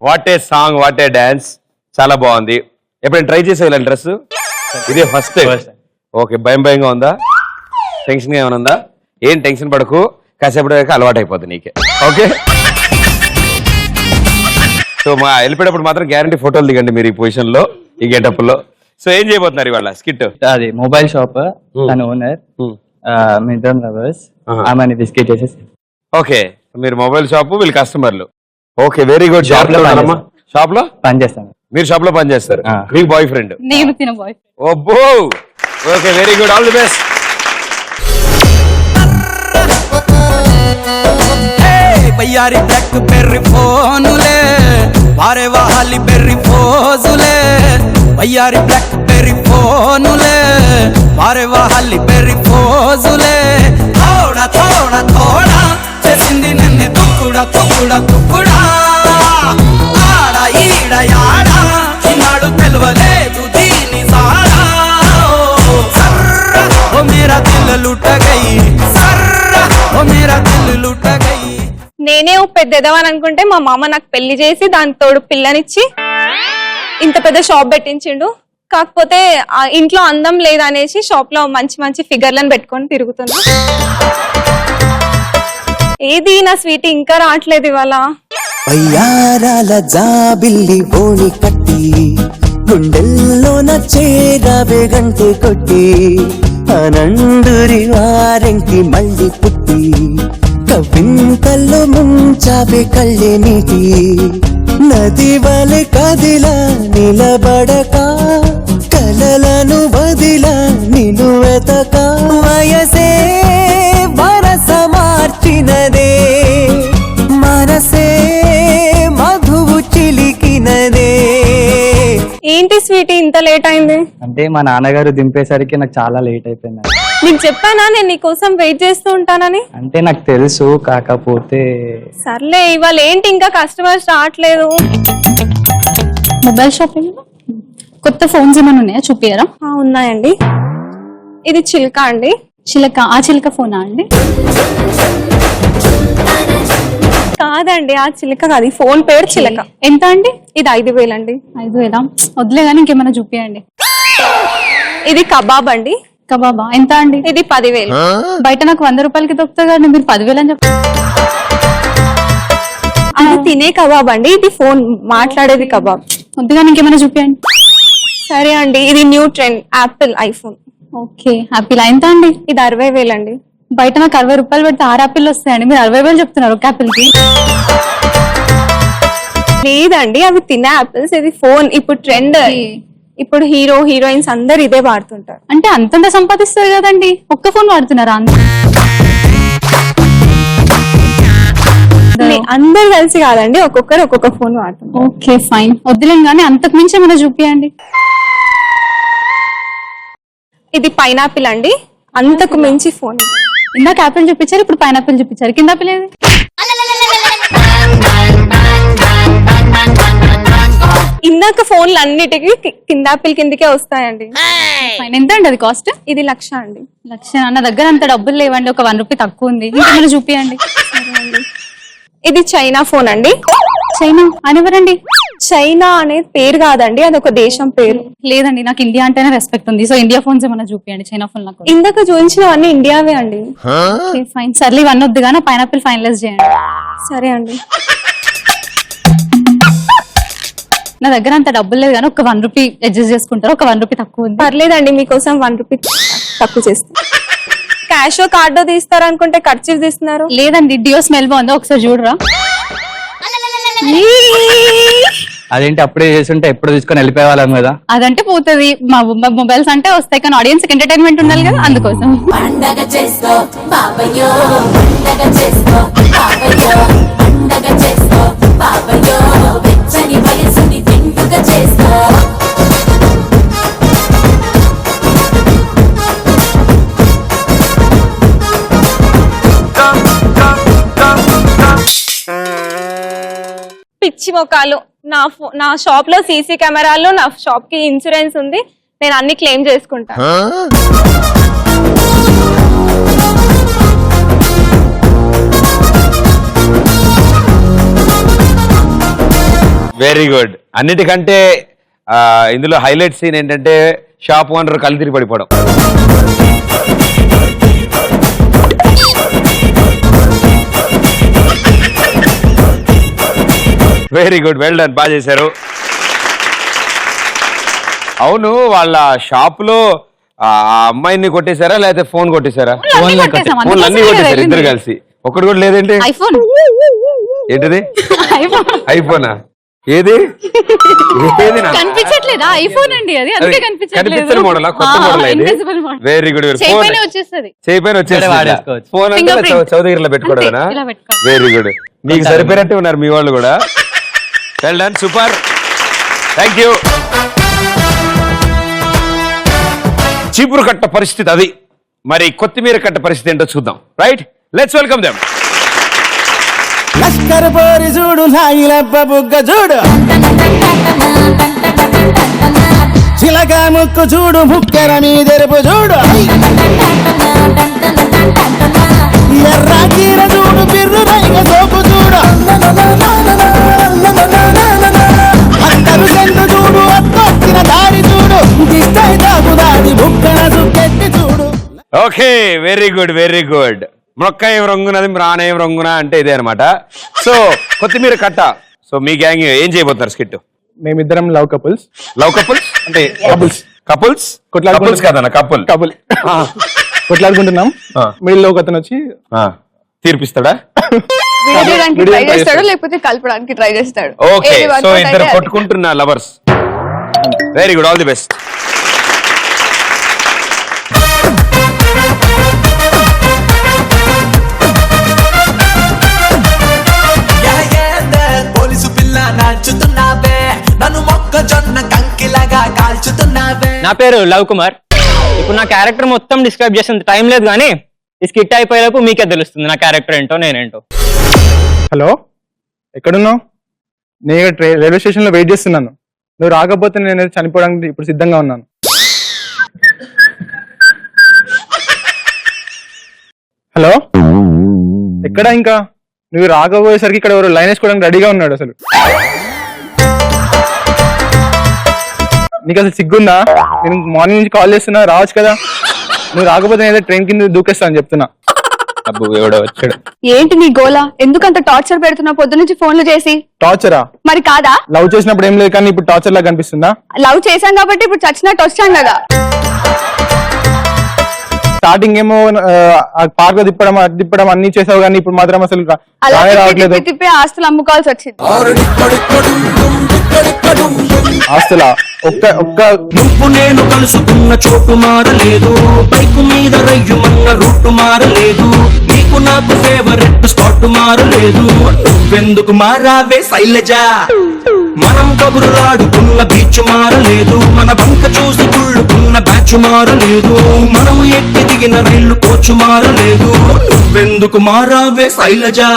What a song, what a dance, చాలా బాగుంది. ఎప్పుడైనా ట్రై చేసే డ్రెస్ ఇదే ఫస్ట్ టైం? ఓకే, భయంగా ఉందా? టెన్షన్ ఏమైనా ఉందా? ఏం టెన్షన్ పడకు, కాసేపటి అలవాటు అయిపోతుంది నీకే. ఓకే, సో మా వెళ్ళిపోయేటప్పుడు మాత్రం గ్యారంటీ ఫోటోలు దిగండి మీరు ఈ పొజిషన్ లో, ఈ గెటప్ లో. సో ఏం చేయబోతున్నారు ఇవాళ స్కిట్? అది మొబైల్ షాప్, తన ఓనర్, మీ ఇద్దరం లవర్స్, ఆమె బిస్కెట్ చేసేసి. ఓకే, మీరు మొబైల్ షాప్, వీళ్ళు కస్టమర్లు. Okay, very good. షాప్ లో పని చేస్తాను. మీరు షాప్ లో పని చేస్తారు, మీకు బాయ్ ఫ్రెండ్? నేను తిన బాయ్. ఓబ్బో, okay, very good, all the best. బయ్యారి బ్లాక్ బెర్రీ ఫోనులే, వారే వాహాలి బెర్రీ ఫోజులే. బయ్యారి బ్లాక్ బెర్రీ ఫోనులే, వారే వాహాలి బెర్రీ ఫోజులే. థోడా థోడా థోడా చేసింది నన్ను తుక్కుడా తుక్కుడా తుక్కుడా. ఆడ ఈడ యాడ ఈనాడు తెలవలేదు దీని సాడా. సర్ర ఓ మేరా దిల్ లుట గయి, సర్ర ఓ మేరా దిల్ లుట గయి. నేనే పెద్ద ఎదవని అనుకుంటే మా మామ నాకు పెళ్లి చేసి దాని తోడు పిల్లనిచ్చి ఇంత పెద్ద షాప్ పెట్టించిండు. కాకపోతే ఆ ఇంట్లో అందం లేదనేసి షాప్ లో మంచి మంచి ఫిగర్లను పెట్టుకొని తిరుగుతున్నా. ఏది నా స్వీట్ ఇంకా రావట్లేదు ఇవాళ. అయ్యారాల జాబిల్లి బోని కట్టి, గుండెల్లో నచ్చేదాబే గంటే కొట్టి, అనండురి వారెంకి మళ్ళీ పుట్టి, కవింతల్లో ముంచాబే కళ్ళే నీటి. నది వలె కదిలా నిలబడక, కలలను వదిల నిన్ను వెతక. వయసే వరస మార్చినదే, మనసే మధువు చిలికినదే. ఏంటి స్వీటీ ఇంత లేట్ అయింది? అంటే మా నాన్నగారు దింపేసరికి నాకు చాలా లేట్ అయిపోయింది. నీకు చెప్పానా నేను నీకోసం వెయిట్ చేస్తూ ఉంటానని? అంటే నాకు తెలుసు, కాకపోతే సర్లే, ఇవాళ ఏంటి ఇంకా కస్టమర్స్ రావట్లేదు? మొబైల్ షాపింగ్ కొత్త ఫోన్స్ ఏమైనా ఉన్నాయా, చూపియరా? ఉన్నాయండి. ఇది చిల్క అండి. చిలక? ఆ చిలక ఫోనా అండి? కాదండి, ఆ చిలక కాదు, ఈ ఫోన్ పేరు చిలక. ఎంత అండి? ఇది 5,000 అండి. 5,000? వదిలే కానీ ఇంకేమైనా చూపియండి. ఇది కబాబ్ అండి. కబాబా ఎంత అండి? ఇది 10,000. బయట నాకు 100 రూపాయలకి దొరుకుతుంది కానీ మీరు 10,000 అని చెప్పి. అది తినే కబాబ్ అండి, ఇది ఫోన్ మాట్లాడేది కబాబ్. వద్దుగా ఇంకేమైనా చూపియండి. సరే అండి, ఇది new trend Apple iPhone. Okay, Apple ఎంత అండి? ఇది 60,000 అండి. బయట నాకు 60 రూపాయలు పెడితే 6 యాపిల్ వస్తాయండి, మీరు 60,000 చెప్తున్నారు ఒక యాపిల్ కి. లేదండి, అవి తినే యాపిల్స్, ఇది ఫోన్. ఇప్పుడు ట్రెండ్, ఇప్పుడు హీరో హీరోయిన్స్ అందరు ఇదే వాడుతుంటారు. అంటే అంతంత సంపాదిస్తారు కదండి, ఒక్క ఫోన్ వాడుతున్నారా అందరు కలిసి కాదండి, ఒక్కొక్కరు ఒక్కొక్క ఫోన్ వాడుతున్నారు. ఓకే ఫైన్, వద్దులేం కానీ అంతకు మించి ఏమైనా చూపియండి. ఇది పైనాపిల్ అండి, అంతకు మించి ఫోన్. ఇందాక యాపిల్ చూపించారు, ఇప్పుడు పైనాపిల్ చూపించారు, కింద ఆపిల్ ఏది? ఇందాక ఫోన్లు అన్నిటికీ కింద ఆపిల్ కిందకే వస్తాయండి. ఫైన్, ఎంత అండి అది కాస్ట్? ఇది 1,00,000 అండి. 1,00,000? నా దగ్గర అంత డబ్బులు లేవండి, ఒక 1 రూపీ తక్కువ ఉంది, ఇంకేమైనా చూపియండి. ఇది చైనా ఫోన్ అండి. చైనా అని ఎవరండి? చైనా అనేది పేరు కాదండి, అది ఒక దేశం పేరు. లేదండి, నాకు ఇండియా అంటేనే రెస్పెక్ట్ ఉంది. సో ఇండియా ఫోన్స్ ఏమైనా చూపించండి, చైనా ఫోన్ నాకు. ఇందాక చూపించినవన్నీ ఇండియావే అండి. ఫైన్, సర్లే ఇవన్నీ వద్దు కానీ పైనాపిల్ ఫైనలైజ్ చేయండి. సరే అండి. నా దగ్గర అంత డబ్బులు లేదు కానీ ఒక 1 రూపీ అడ్జస్ట్ చేసుకుంటారు. ఒక 1 రూపీ తక్కువ ఉంది. పర్లేదండి, మీకోసం 1 రూపీ తక్కువ చేస్తాను. క్యాషో కార్డో తీస్తారు అనుకుంటే ఖర్చు తీస్తున్నారు. లేదండి, డియో స్మెల్ బాగుందో ఒకసారి చూడరా. అదేంటి అప్పుడే చేస్తుంటే ఎప్పుడు తీసుకొని వెళ్ళిపోయేవాళ్ళం కదా. అదంటే పోతుంది, మా మొబైల్స్ అంటే వస్తాయి కానీ ఆడియన్స్ ఎంటర్టైన్మెంట్ ఉండాలి కదా, అందుకోసం. పండగ చేసుకో బాబయ్యో, పండగ చేసుకో బాబయ్యో, పండగ చేసుకో బాబయ్యో, వెచ్చని వయసుని విందుగా చేసుకో. పిచ్చి మొక్కలు. నా షాప్ లో సీసీ కెమెరాలు, నా షాప్ కి ఇన్సూరెన్స్ ఉంది, నేను అన్ని క్లెయిమ్ చేసుకుంటా. Very good. అన్నిటికంటే ఇందులో హైలైట్ సీన్ ఏంటంటే షాప్ ఓనర్ కళ్ళు తిరిగి పడిపోవడం. వెరీ గుడ్, వెల్ డన్, బాగా చేశారు. అవును, వాళ్ళ షాప్ లో ఆ అమ్మాయిని కొట్టేశారా లేకపోతే ఫోన్ కొట్టేశారా? ఫోన్లు అన్ని కొట్టేశారు ఇద్దరు కలిసి. ఒక్కడు కూడా లేదంటే ఐఫోన్. ఏంటిది? ఐఫోనా? ఏది కనిపించట్లేదా? ఐఫోన్ అండి అది, అందుకే కనిపించలేదు. మోడల్, కొత్త మోడల్ ఇది. Very good. వచ్చేస్తుంది, చేయిపోయిన వచ్చేసి ఫోన్ అంటే చౌదగిరిలో పెట్టుకోవడమేనా? వెరీ గుడ్, నీకు సరిపోయినట్టు ఉన్నారు మీ వాళ్ళు కూడా. Well done, super, thank you. చీపురు కట్ట పరిస్థితి అది, మరి కొత్తిమీర కట్ట పరిస్థితి ఏంటో చూద్దాం. Right, let's welcome them. Lashkar పోరి చూడు, నాయిలబ్బ బుగ్గ చూడు, చిలక ముక్కు చూడు, ముక్కెర మీదెరుపు చూడు, ఎర్ర చీర చూడు, బిర్రు రైగ సోపు చూడు, అందరు చెండు చూడు, అత్తొచ్చిన దారి చూడు, దిష్టై తాగు దాడి బుక్కన సుక్కెట్టి చూడు. Okay, very good, very good. మొక్క ఏం రంగునది, రాణ ఏం రంగున అంటే ఇదే అనమాట. సో కొత్తిమీర కట్ట. సో మీ గ్యాంగ్ ఏం చేయబోతున్నారు స్కిట్? మేమిద్దరం లవ్ కపుల్స్. లవ్ కపుల్స్ అంటే కపుల్స్ కపుల్స్ కాదన్న, కపుల్ కొట్లాడుకుంటున్నాం. మిడిల్ లో ఒక అతను వచ్చి తీర్పిస్తాడా? ట్రై చేస్తాడు, లేకపోతే కలపడానికి ట్రై చేస్తాడు. ఓకే, సో ఇద్దరు కొట్టుకుంటున్న lovers. Very good, all the best. Police పిల్ల నాచుతున్నావే, నన్ను మొక్కజొన్న కంకిలాగా కాల్చుతున్నావే. నా పేరు లవ్ కుమార్. ఇప్పుడు నా క్యారెక్టర్ మొత్తం డిస్క్రైబ్ చేసేంత టైం లేదు కానీ ఈ స్కిట్ అయిపోయేలోపు మీకే తెలుస్తుంది నా క్యారెక్టర్ ఏంటో నేనేంటో. హలో, ఎక్కడున్నావు? నేను రైల్వే స్టేషన్ లో వెయిట్ చేస్తున్నాను. నువ్వు రాకపోతే నేను చనిపోవడానికి ఇప్పుడు సిద్ధంగా ఉన్నాను. హలో, ఎక్కడ? ఇంకా నువ్వు రాకపోయేసరికి ఇక్కడ ఎవరు లైన్ వేసుకోవడానికి రెడీగా ఉన్నాడు. అసలు నీకు అసలు సిగ్గుందా? నేను మార్నింగ్ నుంచి కాల్ చేస్తున్నా, రావచ్చు కదా. నువ్వు రాకపోతే నేను ట్రైన్ కింద దూకేస్తాను చెప్తున్నా. అబ్బు, ఎవడో వచ్చాడు. ఏంటి నీ గోలా? ఎందుకంత టార్చర్ పెడుతున్నా పొద్దు నుంచి ఫోన్లు చేసి? టార్చరా? మరి కాదా? లవ్ చేసినప్పుడు ఏం లేదు కానీ ఇప్పుడు టార్చర్ లాగా కనిపిస్తుందా? లవ్ చేశాం కాబట్టి ఇప్పుడు చచ్చినట్టు వచ్చాం కదా. స్టార్టింగ్ ఏమో పార్క్ తిప్పడం అన్ని చేసావు కానీ ఇప్పుడు మాత్రం అసలు రావట్లేదు. తిప్పి ఆస్తులు అమ్ముకోవాల్సి వచ్చింది. ఆస్తులా? ఒక్క నువ్వు నేను కలుసుకున్న చోటు మారలేదు, బైకు మీద రయ్యుమన్న రూటు మారలేదు, నీకు నాకు ఫేవరెట్ స్పాట్ మారలేదు, నువ్వెందుకు మారావే శైలజా? మనం కబురులాడుకున్న బీచ్ మారలేదు, మన బంక చూసి గుళ్ళుకున్న బ్యాచ్ మారలేదు, మనం ఎక్కి దిగిన రైలు కోచు మారలేదు, నువ్వెందుకు మారావే శైలజా?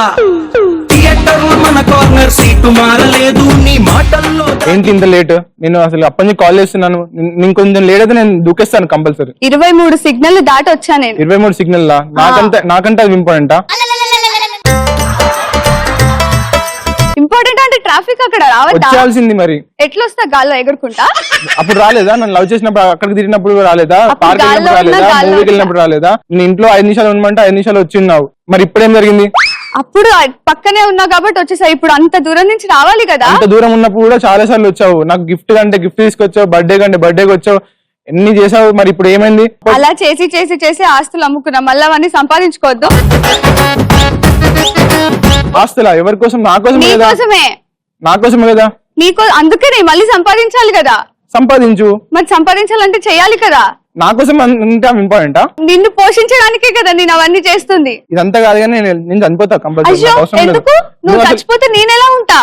థియేటర్ లో మన కార్నర్ సీటు మారలేదు, నీ మాటల్లో. ఏంటి ఇంత లేట్? నేను అసలు అప్పటి నుంచి కాల్ చేస్తున్నాను. నేను కొంచెం లేట్ అయితే నేను దూకేస్తాను కంపల్సరీ. 23 సిగ్నల్ దాటి వచ్చా నేను. 23 సిగ్నల్ లా? నాకంటే అది ఇంపార్టెంటా? ఇంపార్టెంట్ అంటే ట్రాఫిక్ అక్కడ రావద్దా? వచ్చేయాల్సింది మరి. ఎట్లా వస్తా గాల్లో ఎగురుకుంటా? అప్పుడు రాలేదా? నన్ను లవ్ చేసినప్పుడు అక్కడికి తిరిగినప్పుడు రాలేదా? అప్పుడు పార్క్ గాల్లో వెళ్ళినప్పుడు రాలేదా? గాల్లో మూవీకి వెళ్ళినప్పుడు రాలేదా? నేను ఇంట్లో 5 నిమిషాలు ఉండమంటే 5 నిమిషాలు వచ్చి ఉన్నావు. మరి ఇప్పుడేం జరిగింది? అప్పుడు పక్కనే ఉన్నా కాబట్టి వచ్చేసా. ఇప్పుడు అంత దూరం నుంచి రావాలి కదా. అంత దూరం ఉన్నప్పుడు కూడా చాలా సార్లు వచ్చావు. నాకు గిఫ్ట్ కంటే గిఫ్ట్ తీసుకొచ్చావు, బర్త్డే కంటే బర్త్డేకి వచ్చావు, ఎన్ని చేసావు. మరి ఇప్పుడు ఏమైంది? అలా చేసి చేసి చేసి ఆస్తులు అమ్ముకున్నా. మళ్ళీ అవన్నీ సంపాదించుకోవద్దు. ఆస్తులా? ఎవరి కోసం? నా కోసం లేదా? నీకోసమే. నా కోసమే కదా. అందుకనే మళ్ళీ సంపాదించాలి కదా. సంపాదించు. మరి సంపాదించాలంటే చేయాలి కదా. నా కోసం ఇంకా ఇంపార్టెంటా? నిన్ను పోషించడానికే కదా నేను అవన్నీ చేస్తుంది. ఇదంతా కాదు కానీ నేను చనిపోతా కంపల్సరీ. అయ్యో ఎందుకు? నువ్వు చచ్చిపోతే నేనెలా ఉంటా?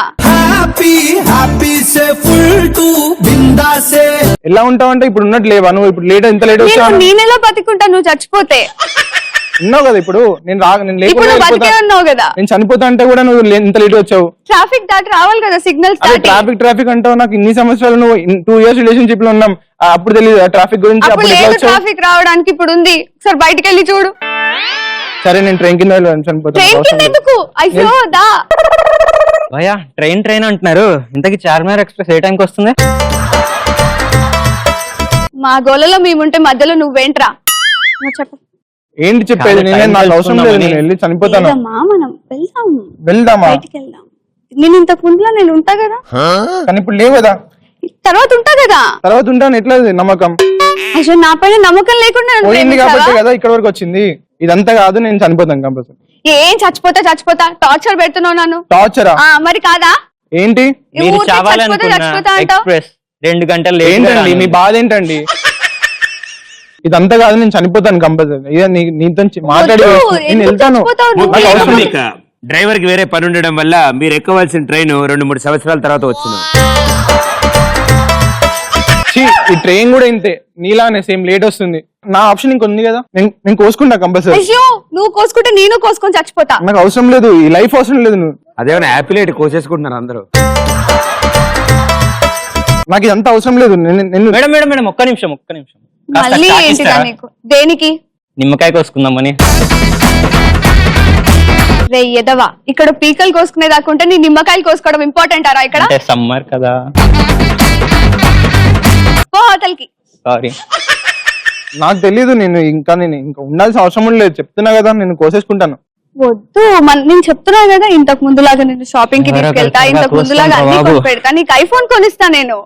ఎలా ఉంటావు అంటే ఇప్పుడు ఉన్నట్టు లేవా? నువ్వు ఇప్పుడు లేట్ ఎంత లేట్ వచ్చావు? నేనెలా బతికుంటా నువ్వు చచ్చిపోతే? ఉన్నావు కదా ఇప్పుడు. నేను ఉన్నావు కదా. నేను చనిపోతా అంటే కూడా నువ్వు ఇంత లేట్ వచ్చావు. ట్రాఫిక్ దాటి రావాలి కదా. సిగ్నల్స్ ట్రాఫిక్ అంటావు. నాకు ఇన్ని సంవత్సరాలు నువ్వు 2 years రిలేషన్షిప్ లో ఉన్నాం. అప్పుడు తెలియదు ట్రాఫిక్ గురించి. ట్రాఫిక్ రావడానికి ఇప్పుడు ఉంది. ఒకసారి బయటికి వెళ్ళి చూడు. సరే నేను ట్రైన్ కింద చనిపోతాను. ఎందుకు? అయ్యో దా భయ్యా, ట్రైన్ అంటున్నారు. ఇంతకీ చార్మినార్ ఎక్స్ప్రెస్ ఏ టైంకి వస్తుంది? మా గోలలో మేముంటే మధ్యలో నువ్వేంట్రా? చెప్పు. ఏంటి చెప్పేది? నాకు అవసరం లేదు. నేను వెళ్ళి చనిపోతాను. మనం వెళ్దామా? బయటికి వెళ్దాం. నేను ఇంతకు ముందులో నేను ఉంటా కదా. కానీ ఇప్పుడు లేవు కదా. తర్వాత ఉంటా కదా. తర్వాత ఉంటాను. ఎట్లా నమ్మకం? అసలు నా పైన నమ్మకం లేకుండా పోయింది కాబట్టి కదా ఇక్కడ వరకు వచ్చింది. ఇదంతా కాదు. నేను చనిపోతాను కంపల్సరీ. ఏం చచ్చిపోతా టార్చర్ పెడుతున్నావు నన్ను. టార్చరా? మరి కాదా? ఏంటి మీరు చావాలనుకున్న ఎక్స్ప్రెస్ 2 గంటలు లేట్. ఏంటండి మీ బాధ ఏంటండి? ఇదంతా కాదు. నేను చనిపోతాను కంపల్సరీ. నీతో మాట్లాడి నేను వెళ్తాను. డ్రైవర్ కి వేరే పని ఉండడం వల్ల మీరు ఎక్కవలసిన ట్రైన్ 2-3 సంవత్సరాల తర్వాత వచ్చింది. ఈ ట్రైన్ కూడా ఇంతే. నీలానే సేమ్ లేట్ వస్తుంది. నా ఆప్షన్ ఇంకొంది కదా. నేను కోసుకుంటా కంపల్సరీ. అయ్యో నువ్వు కోసుకుంటే నేను కోసుకొని చచ్చిపోతా. నాకు అవసరం లేదు. ఈ లైఫ్ అవసరం లేదు. నువ్వు అదేమైనా యాపిలేట్ కోసేసుకుంటున్నారు అందరూ. నాకు ఇదంతా అవసరం లేదు. మేడం ఒక్క నిమిషం. మళ్ళీ ఏంటిదా నీకు? దేనికి? నిమ్మకాయ కోసుకుందామని. రే ఎదవా, ఇక్కడ పీకలు కోసుకునే దాకుంటే నీ నిమ్మకాయలు కోసుకోవడం ఇంపార్టెంట్ అరా? ఇక్కడ సమ్మర్ కదా. హోటల్కి. సారీ, నాకు తెలీదు. నేను ఇంకా ఉండాల్సిన అవసరం లేదు. చెప్తున్నా కదా. నేను కోసేసుకుంటాను. వద్దు. నేను చెప్తున్నా కదా. ఇంతకు ముందులాగా నేను షాపింగ్ కి తీసుకెళ్తా. ఇంతకు ముందులాగా అన్ని కొని పెడతా. నీకు ఐఫోన్ కొనిస్తా. నేను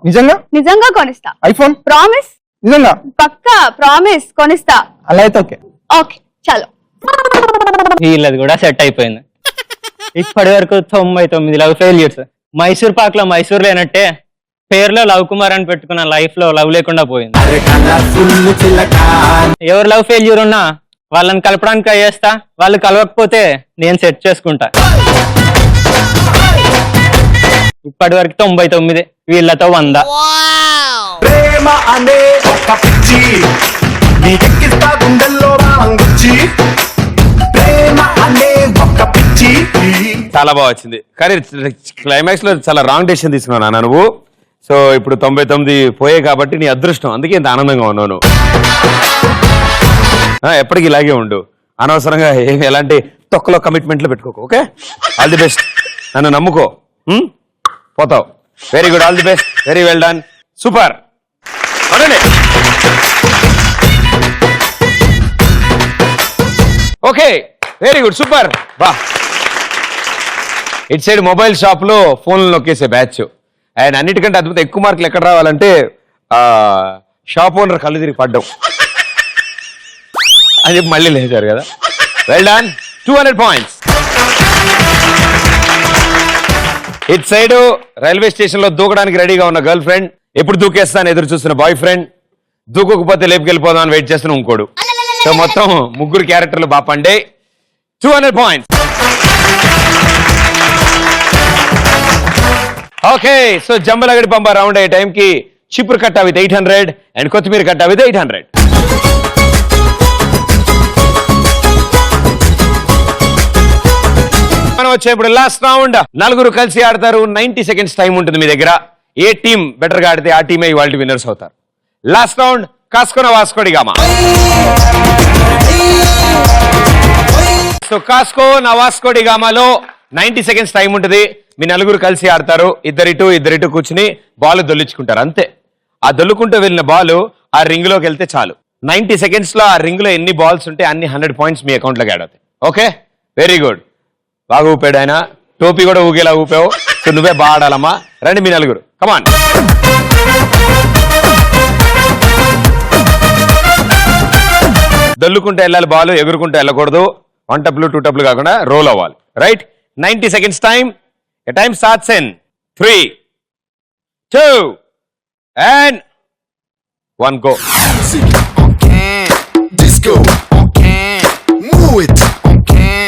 నిజంగా కొనిస్తా. IPhone promise. నిజంగా పక్కా ప్రామిస్ కొనిస్తా. అలా అయితే ఓకే. ఓకే చలో. వీళ్ళది కూడా సెట్ అయిపోయింది. ఇప్పటి వరకు 99 లవ్ ఫెయిల్యూర్స్. మైసూర్ పాక్ లో మైసూర్ లేనట్టే పేరులో లవ్ కుమార్ అని పెట్టుకున్న లైఫ్ లో లవ్ లేకుండా పోయింది. ఎవరు లవ్ ఫెయిల్యూర్ ఉన్నా వాళ్ళని కలపడానికి ట్రై చేస్తా. వాళ్ళు కలవకపోతే నేను సెట్ చేసుకుంటా. ఇప్పటి వరకు 99, వీళ్ళతో 100. ప్రేమ అనే ఒక పిచ్చి నీకెక్కిస్తా గుండెల్లో రాంగుచ్చి. ప్రేమ అనే ఒక పిచ్చి. చాలా బాగా వచ్చింది. కానీ క్లైమాక్స్ లో చాలా రాంగ్ డెసిషన్ తీసుకున్నాను నువ్వు. సో ఇప్పుడు 99 పోయే కాబట్టి నీ అదృష్టం. అందుకే ఇంత ఆనందంగా ఉన్నావు. ఎప్పటికీ ఇలాగే ఉండు. అనవసరంగా ఎలాంటి తొక్కలో కమిట్మెంట్లు పెట్టుకోకు. Okay, all the best. నన్ను నమ్ముకో. పోతావు. Very good. All the best. Very well done. Super. Okay, very good. Super. బా. ఇటు సైడ్ మొబైల్ షాప్ లో ఫోన్లు నొక్కేసే బ్యాచ్. అండ్ అన్నిటికంటే అద్భుతం ఎక్కువ మార్కులు ఎక్కడ రావాలంటే షాప్ ఓనర్ కళ్ళు తిరిగి పడ్డం అని చెప్పి మళ్ళీ లేచారు కదా. Well done. 200 points. ఇటు సైడ్ రైల్వే స్టేషన్ లో దూకడానికి రెడీగా ఉన్న గర్ల్ ఫ్రెండ్, ఎప్పుడు దూకేస్తాను ఎదురు చూస్తున్న బాయ్ ఫ్రెండ్, దూకోకపోతే లేపుకెళ్ళిపోదాం అని వెయిట్ చేస్తున్న ఇంకోడు. సో మొత్తం 3 క్యారెక్టర్లు బాపండే. 200 points. ఓకే, సో జంబలగడి పంప రౌండ్ అయ్యే టైంకి చిపురు కట్ట విత్ 800 అండ్ కొత్తిమీర కట్ట విత్ 800. మనం వచ్చేప్పుడు లాస్ట్ రౌండ్. 4 కలిసి ఆడతారు. 90 seconds టైం ఉంటుంది మీ దగ్గర. ఏ టీం బెటర్ గా ఆడితే ఆ టీమే ఇవాళ విన్నర్స్ అవుతారు. లాస్ట్ రౌండ్ కాస్కో నా వాస్కోడి గామా. సో కాస్కో నా వాస్కోడి గామాలో 90 seconds టైం ఉంటుంది. మీ నలుగురు కలిసి ఆడతారు, ఇద్దరిటు కూర్చుని బాల్ దొల్లించుకుంటారు అంతే. ఆ దొల్లుకుంటూ వెళ్ళిన బాల్ ఆ రింగ్ లోకి వెళ్తే చాలు. 90 seconds లో ఆ రింగ్ లో ఎన్ని బాల్స్ ఉంటే అన్ని 100 points మీ అకౌంట్ లోకి యాడ్ అవుతాయి. Okay, very good. బాగా ఊపాడు ఆయన, టోపీ కూడా ఊగేలా ఊపావు. సో నువ్వే బాగా ఆడాలమ్మా. రండి మీ నలుగురు, కమాన్. దొల్లుకుంటూ వెళ్ళాలి బాల్, ఎగురుకుంటూ వెళ్ళకూడదు. 1 టప్లు 2 టప్లు కాకుండా రోల్ అవ్వాలి. Right, 90 seconds time. Time starts in 3, 2 and 1 go. Music, okay. Disco, okay. Move it, okay.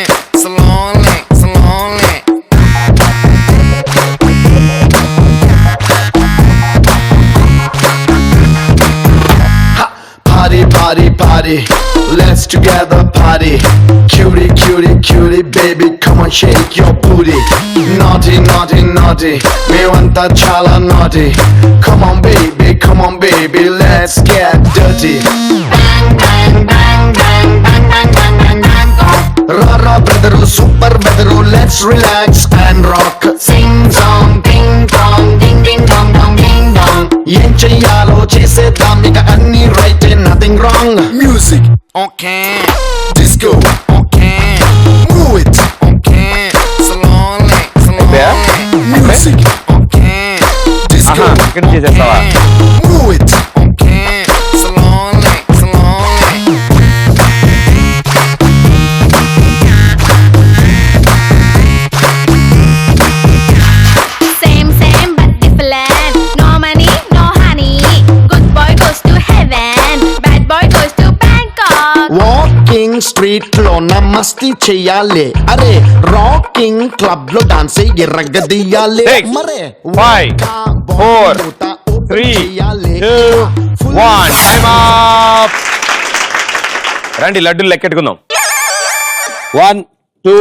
Slowly, slowly. Ha, party, party, party. Let's together party. Cutie, cutie, cutie, baby, come on, shake your booty. Naughty, naughty, naughty. Me want that chala naughty. Come on, baby, let's get dirty. Rara brother, super brother, let's relax and rock. Sing song, ding dong, ding ding dong dong ding dong. Em cheyalo chesedam ika anni right and nothing wrong. Music, okay. Disco, okay. Move it, okay. Slowly, slowly. Music, okay. Disco, ఇక్కడ చేసేస్తావా? move it, okay. Slowly, slowly. Same but different. No money, no honey. Good boy goes to heaven. Bad boy goes to Bangkok. Walking street లో నమస్తే చెయ్యాలి. అరే rocking club లో dance ఎర్రగదీయాలి. 6, మరే 5, 4, 3, 2, 1. Time up. రండి లడ్డూలు లెక్కెట్టుకుందాం. 1, 2,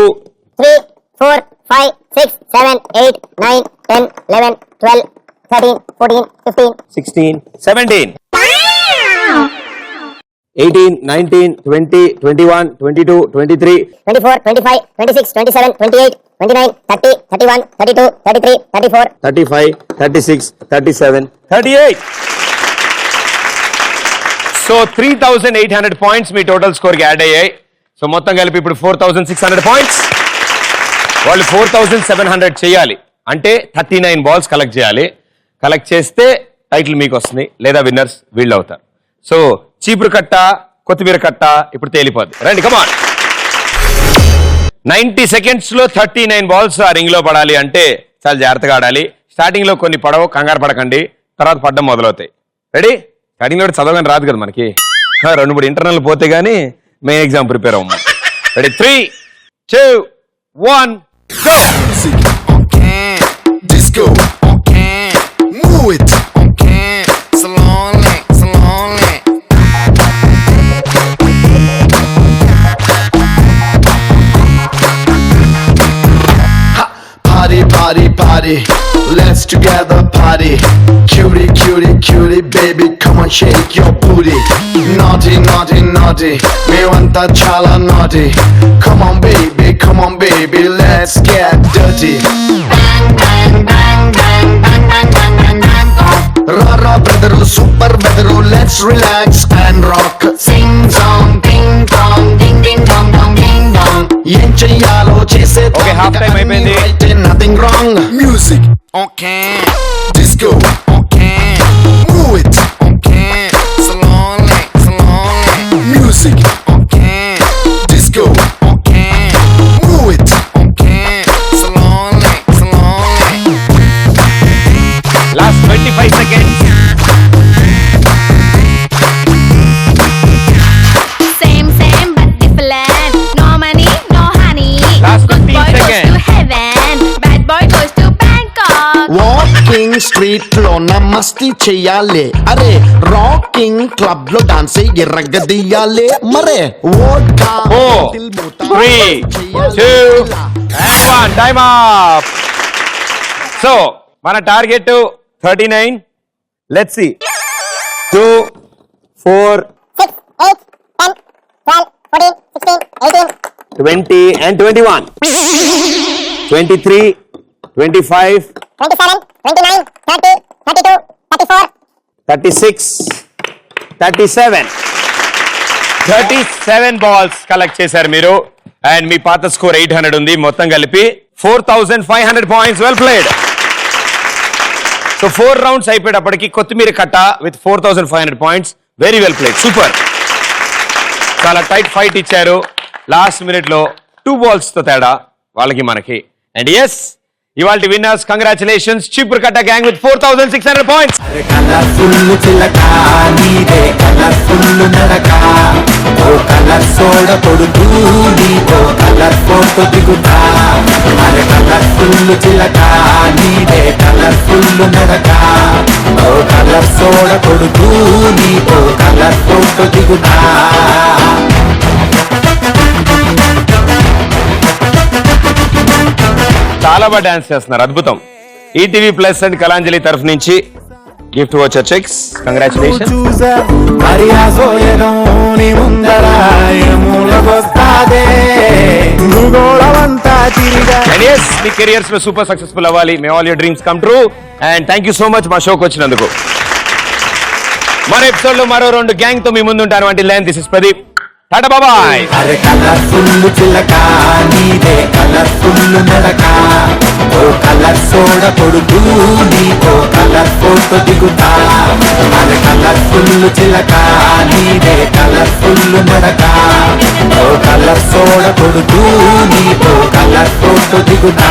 3, 4, 5, 6, 7, 8, 9, 10, 11, 12, 13, 14, 15. 16, 17, 18, 19, 20, 21, 22, 23, 24, 25, 26, 27, 28, 29, 30, 31, 32, 33, 34. 35, 36, 37, 38. So 3800 points మీ total score కి add అయ్యాయి. సో మొత్తం కలిపి ఇప్పుడు 4600 పాయింట్స్. వాళ్ళు 4700 చేయాలి అంటే 39 బాల్స్ కలెక్ట్ చేయాలి. కలెక్ట్ చేస్తే టైటిల్ మీకు వస్తుంది, లేదా విన్నర్స్ వీళ్ళు అవుతారు. సో చీపురు కట్ట కొత్తిమీర కట్ట ఇప్పుడు తేలిపోద్ది. రండి కమాన్. 90 seconds లో 39 బాల్స్ ఆ రింగ్ లో పడాలి అంటే చాలా జాగ్రత్తగా ఆడాలి. స్టార్టింగ్ లో కొన్ని పడవు, కంగారు పడకండి, తర్వాత పడ్డం మొదలవుతాయి. రెడీ? స్టార్టింగ్ లో చదవగానే రాదు కదా మనకి, 2-3 ఇంటర్నల్ పోతే గానీ main exam prepare అవ్వము. Ready? 3, 2, 1 go. Music, okay. Disco, okay. Move it, okay. Slowly, slowly. Ha, party, party, party. Let's together party. Cutie, cutie, cutie, baby, come on, shake your booty. Naughty, naughty, naughty. Me want that chala naughty. Come on, baby, let's get dirty. Rara brother, super brother, let's relax and rock. Sing song, ding dong, ding ding dong dong ding dong. Em cheyalo chesedam Okay, half time అయిపోయింది. right and nothing wrong. Music, okay. Disco, okay. Move it, okay. Slowly, slowly. Music, okay. Disco, okay. Move it, okay. Slowly, slowly. Last 25 seconds. Same but different. No money, no honey. Last Good 15 boy goes seconds. to heaven. Bad boy goes to Bangkok. Walking street లో నమస్తే చెయ్యాలి. అరే rocking club లో dance ఎర్రగదీయాలి. మరే vodka 4, 3, 2 and 1. Time up. So మన target 39. Let's see. 2, 4, 6, 8, 10, 12, 14, 16, 18. 20 and 21. 23, 25, 27, 29, 30, 32, 34. 36, 37. 37 balls collect చేశారు మీరు. And మీ పాత స్కోర్ 800 ఉంది. మొత్తం కలిపి 4500 points. Well played. So 4 rounds అయిపోయేటప్పటికి కొత్తిమీర కట్ట with 4500 points. Very well played. Super. చాలా టైట్ ఫైట్ ఇచ్చారు. లాస్ట్ మినిట్ లో 2 balls తో తేడా వాళ్ళకి మనకి. అండ్ ఎస్, ఇవాళ విన్నర్స్ కంగ్రాచులేషన్స్ చీపురు కట్ట గ్యాంగ్ విత్ 4600 పాయింట్స్. కలర్ఫుల్ చిలక నీదే కలర్ఫుల్ నడక ఓ కలర్ సోడ కొడుకు నీతో కలర్ ఫోటో దిగుతా అరే కలర్ఫుల్ చిలక నీదే కలర్ఫుల్ నడక ఓ కలర్ సోడ కొడుకు నీతో కలర్ ఫోటో దిగుతా. చాలా బాగా డాన్స్ చేస్తున్నారు. అద్భుతం. ఈటీవీ ప్లస్ అండ్ కళాంజలి తరఫు నుంచి గిఫ్ట్ వచ్చే చెక్స్. కంగ్రాచులేషన్. మీ కెరియర్స్ లో సూపర్ సక్సెస్ఫుల్ అవ్వాలి. మే all your dreams come true. And thank you so much మా షోకి వచ్చినందుకు. మరో ఎపిసోడ్ లో మరో 2 గ్యాంగ్ తో మీ ముందు ఉంటాను. అంటే దిస్ ఇస్ ప్రదీప్. టాటా బాబాయ్. అరే కలర్ఫుల్ చిలక నీదే కలర్ఫుల్ నడక ఓ కలర్ సోడ కొడుకు నీతో కలర్ ఫోటో దిగుతా అరే కలర్ఫుల్ చిలక నీదే కలర్ఫుల్ నడక ఓ కలర్ సోడ కొడుకు నీతో కలర్ ఫోటో దిగుతా.